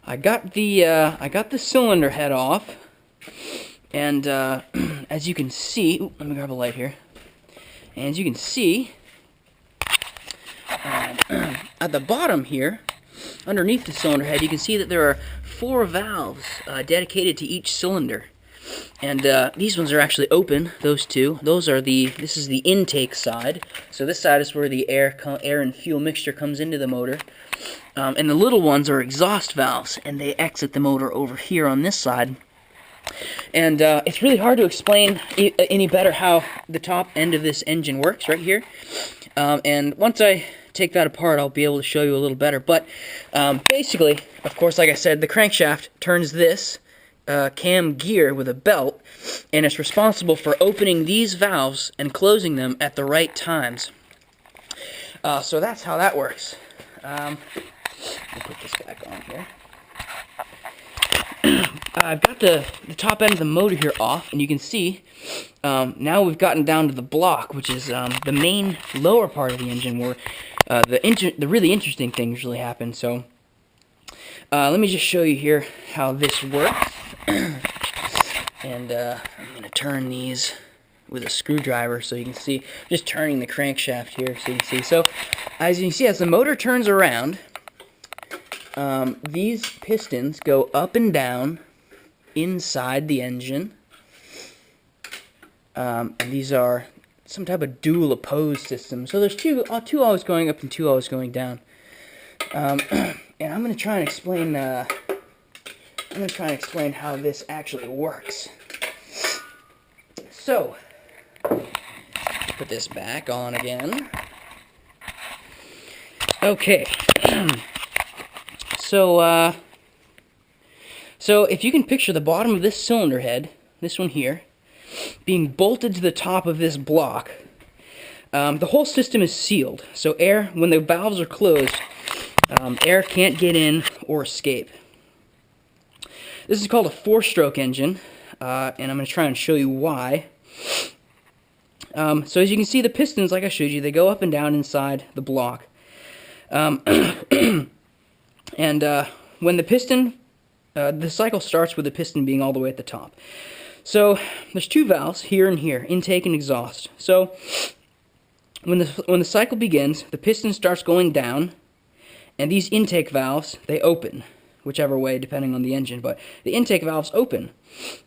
I got the cylinder head off, and as you can see, let me grab a light here. And as you can see, at the bottom here, underneath the cylinder head, you can see that there are 4 valves dedicated to each cylinder. And these ones are actually open, those two. This is the intake side. So this side is where the air and fuel mixture comes into the motor. And the little ones are exhaust valves, and they exit the motor over here on this side. And it's really hard to explain any better how the top end of this engine works right here. And once I take that apart, I'll be able to show you a little better. But basically, of course, like I said, the crankshaft turns this cam gear with a belt, and it's responsible for opening these valves and closing them at the right times. So that's how that works. Let me put this back on here. I've got the top end of the motor here off, and you can see now we've gotten down to the block, which is the main lower part of the engine, where the really interesting things really happen. So let me just show you here how this works. And I'm going to turn these with a screwdriver so you can see. Just turning the crankshaft here so you can see. So as you can see, as the motor turns around, these pistons go up and down inside the engine. And these are some type of dual opposed system. So there's two always going up and 2 always going down. And I'm going to try and explain. I'm going to try and explain how this actually works. So, put this back on again. Okay. So if you can picture the bottom of this cylinder head, this one here, being bolted to the top of this block, the whole system is sealed. So air, when the valves are closed, air can't get in or escape. This is called a 4-stroke engine, and I'm going to try and show you why. So as you can see, the pistons, like I showed you, they go up and down inside the block. And when the piston, the cycle starts with the piston being all the way at the top. So there's 2 valves, here and here, intake and exhaust. So when the cycle begins, the piston starts going down, and these intake valves, they open, whichever way, depending on the engine, but the intake valves open.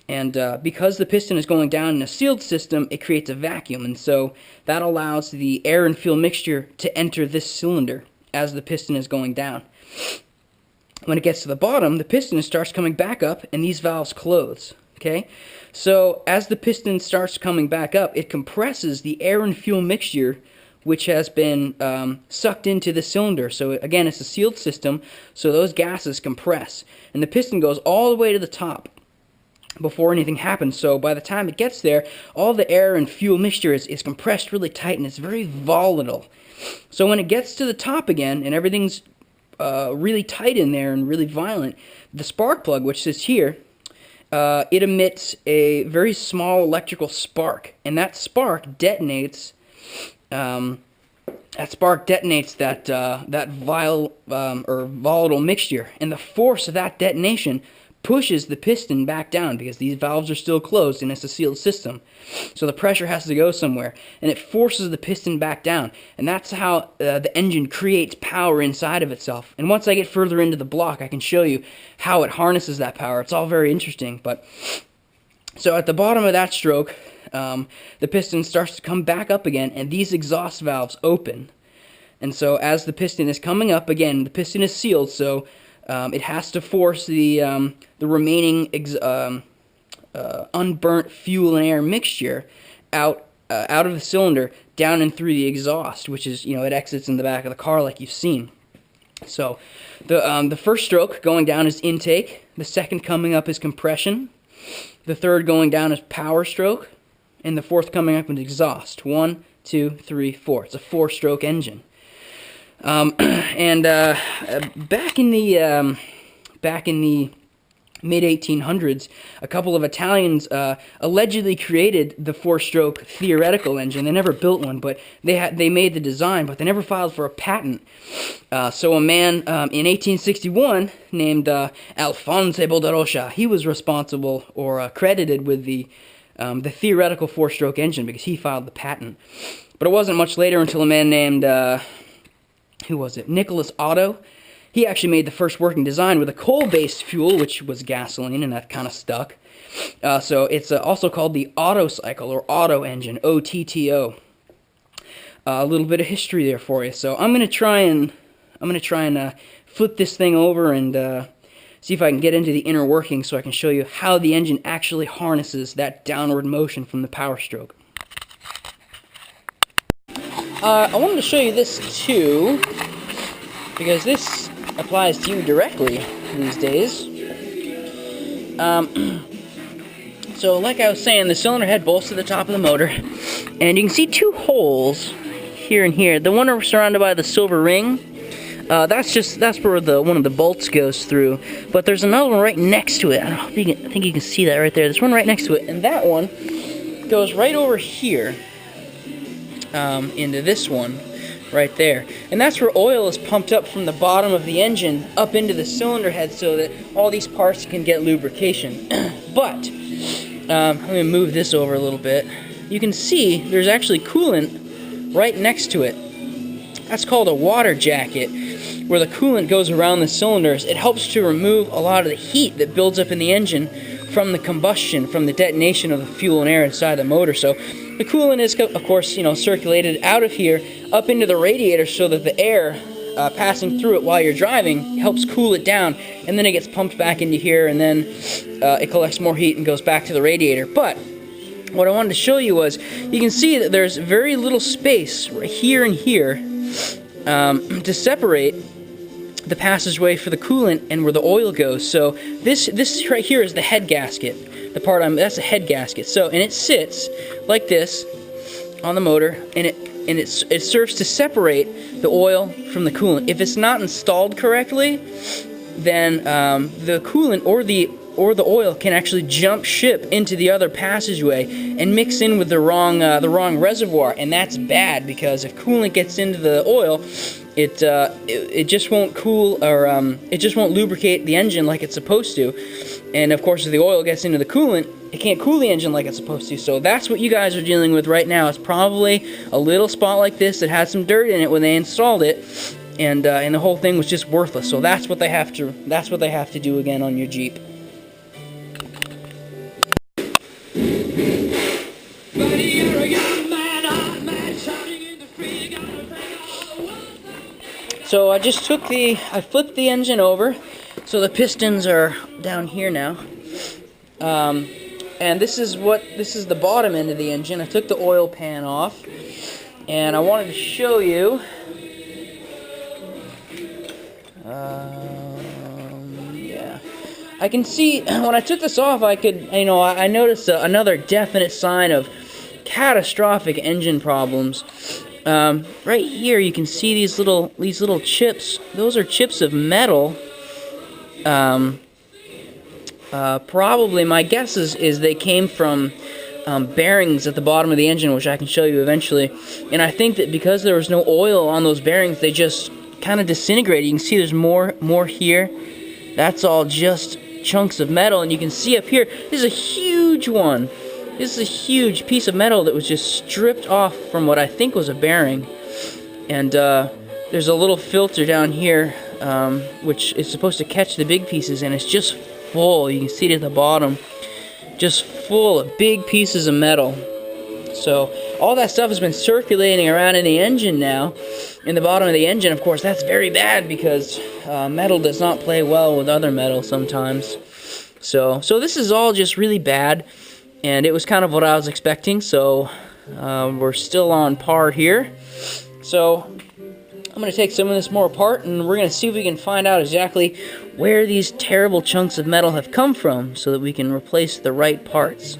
And because the piston is going down in a sealed system, it creates a vacuum, and so that allows the air and fuel mixture to enter this cylinder as the piston is going down. When it gets to the bottom, the piston starts coming back up, and these valves close. Okay? So as the piston starts coming back up, it compresses the air and fuel mixture, which has been sucked into the cylinder. So again, it's a sealed system, so those gases compress. And the piston goes all the way to the top before anything happens. So by the time it gets there, all the air and fuel mixture is compressed really tight, and it's very volatile. So when it gets to the top again, and everything's really tight in there and really violent, the spark plug, which sits here, it emits a very small electrical spark. And that spark detonates that volatile mixture, and the force of that detonation pushes the piston back down because these valves are still closed and it's a sealed system. So the pressure has to go somewhere, and it forces the piston back down, and that's how the engine creates power inside of itself. And once I get further into the block, I can show you how it harnesses that power. It's all very interesting. But so at the bottom of that stroke, the piston starts to come back up again, and these exhaust valves open. And so as the piston is coming up again, the piston is sealed, so it has to force the remaining unburnt fuel and air mixture out of the cylinder, down and through the exhaust, which is, it exits in the back of the car like you've seen. So the first stroke going down is intake, the second coming up is compression, the third going down is power stroke, and the fourth coming up is exhaust. 1, 2, 3, 4. It's a 4-stroke engine. Back in the mid-1800s, a couple of Italians allegedly created the four-stroke theoretical engine. They never built one, but they made the design, but they never filed for a patent. So a man in 1861 named Alphonse Boldarosha, he was responsible or credited with the theoretical four-stroke engine because he filed the patent. But it wasn't much later until a man named, who was it, Nicholas Otto. He actually made the first working design with a coal-based fuel, which was gasoline, and that kind of stuck. So it's also called the Otto cycle, or Otto engine, O-T-T-O. A little bit of history there for you. So I'm gonna try and flip this thing over and see if I can get into the inner workings, so I can show you how the engine actually harnesses that downward motion from the power stroke. I wanted to show you this too, because this applies to you directly these days. So like I was saying, the cylinder head bolts to the top of the motor, and you can see two holes here and here. The one surrounded by the silver ring, that's where one of the bolts goes through. But there's another one right next to it. I think you can see that right there. There's one right next to it, and that one goes right over here into this one right there. And that's where oil is pumped up from the bottom of the engine up into the cylinder head so that all these parts can get lubrication. But let me move this over a little bit. You can see there's actually coolant right next to it. That's called a water jacket, where the coolant goes around the cylinders. It helps to remove a lot of the heat that builds up in the engine from the combustion, from the detonation of the fuel and air inside the motor. So the coolant is, of course, circulated out of here up into the radiator so that the air passing through it while you're driving helps cool it down, and then it gets pumped back into here, and then it collects more heat and goes back to the radiator. But what I wanted to show you was, you can see that there's very little space right here and here to separate the passageway for the coolant and where the oil goes. So this right here is the head gasket. That's the head gasket. So, and it sits like this on the motor, and it serves to separate the oil from the coolant. If it's not installed correctly, then the coolant or the oil can actually jump ship into the other passageway and mix in with the wrong reservoir, and that's bad, because if coolant gets into the oil, it just won't cool, or it just won't lubricate the engine like it's supposed to. And of course, if the oil gets into the coolant, it can't cool the engine like it's supposed to. So that's what you guys are dealing with right now. It's probably a little spot like this that had some dirt in it when they installed it, and the whole thing was just worthless. So that's what they have to do again on your Jeep. So I just I flipped the engine over, so the pistons are down here now. And this is the bottom end of the engine. I took the oil pan off, and I wanted to show you. Yeah, I can see when I took this off, I noticed another definite sign of catastrophic engine problems. Right here you can see these little chips. Those are chips of metal. Probably, my guess is they came from bearings at the bottom of the engine, which I can show you eventually. And I think that because there was no oil on those bearings, they just kind of disintegrated. You can see there's more here. That's all just chunks of metal. And you can see up here, this is a huge one. This is a huge piece of metal that was just stripped off from what I think was a bearing. And there's a little filter down here, which is supposed to catch the big pieces, and it's just full. You can see it at the bottom, just full of big pieces of metal. So all that stuff has been circulating around in the engine now, in the bottom of the engine. Of course, that's very bad, because metal does not play well with other metal sometimes. So this is all just really bad. And it was kind of what I was expecting, so we're still on par here. So I'm going to take some of this more apart, and we're going to see if we can find out exactly where these terrible chunks of metal have come from, so that we can replace the right parts.